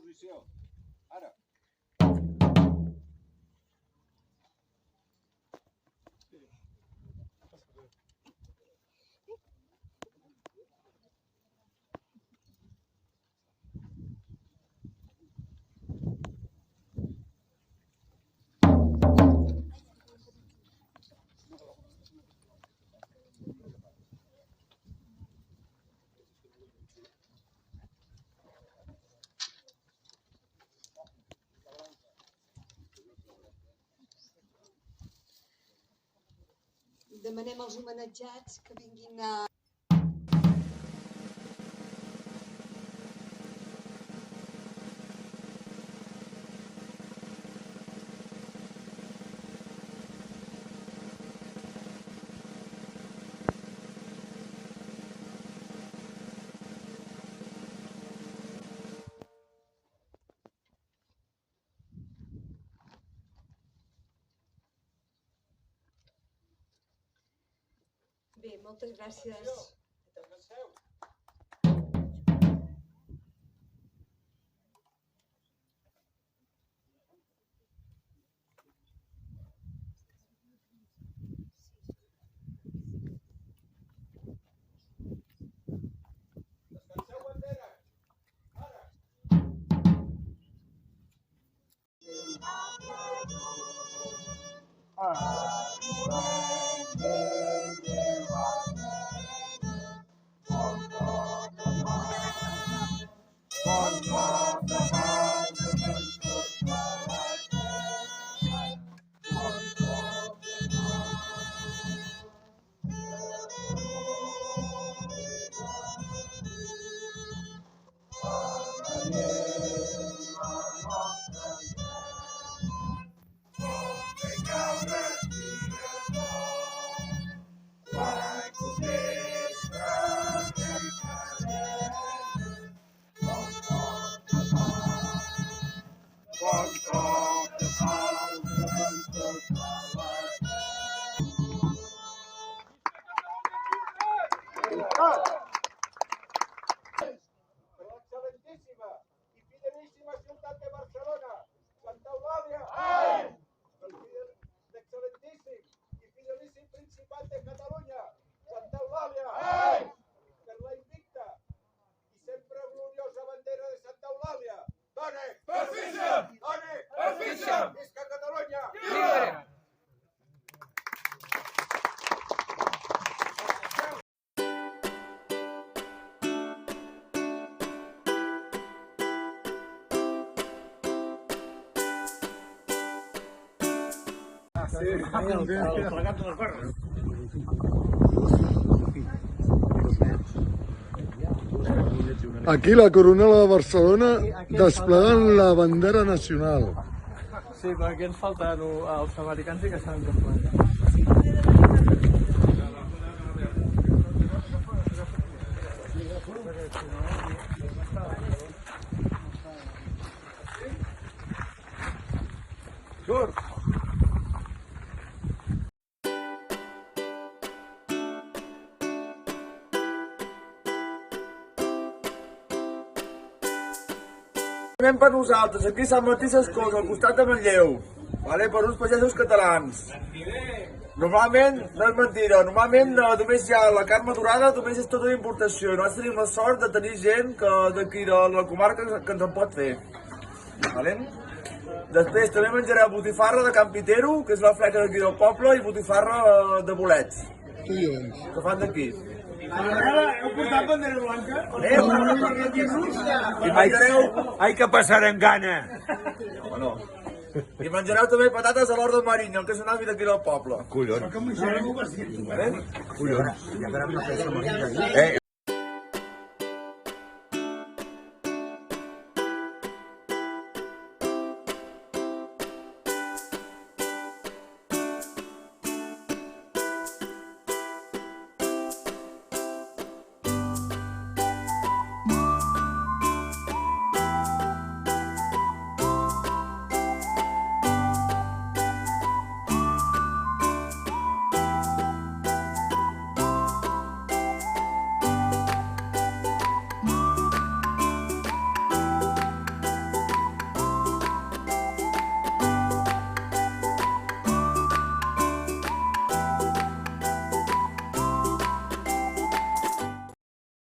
Posició. Ara. Demanem als homenatjats que vinguin a... Bé, moltes gràcies. Descanseu bandera. Ara. Per l'excel·lentíssima i fidelíssima ciutat de Barcelona, Santa Eulàlia. Per l'excel·lentíssim i fidelíssim Principat de Catalunya, Santa Eulàlia. Per la invicta i sempre gloriosa bandera de Santa Eulàlia. Done! Per Fíxem! Done! Per Fíxem! Visca Catalunya! Lliure! Aquí la Coronela de Barcelona desplegant la bandera nacional. Sí, però aquí ens falten els americans i que saben desplegar. Surt! Anem per nosaltres, aquí Sant Martí Sescós, al costat de Manlleu, vale? Per uns pagesos catalans. Normalment, no és mentira, normalment només hi ha la carn madurada, només és tota d'importació. Nosaltres tenim la sort de tenir gent d'aquí de la comarca que ens en pot fer. Vale? Després també menjareu botifarra de Campitero, que és la fleca d'aquí del poble, i botifarra de bolets, que fan d'aquí. Heu portat bandera blanca? I menjareu... Ai, que passarem gana! Bueno, i menjareu també patates a l'Hort de Marinyol, que és un avi d'aquí del poble. Collons. Vale? Collons.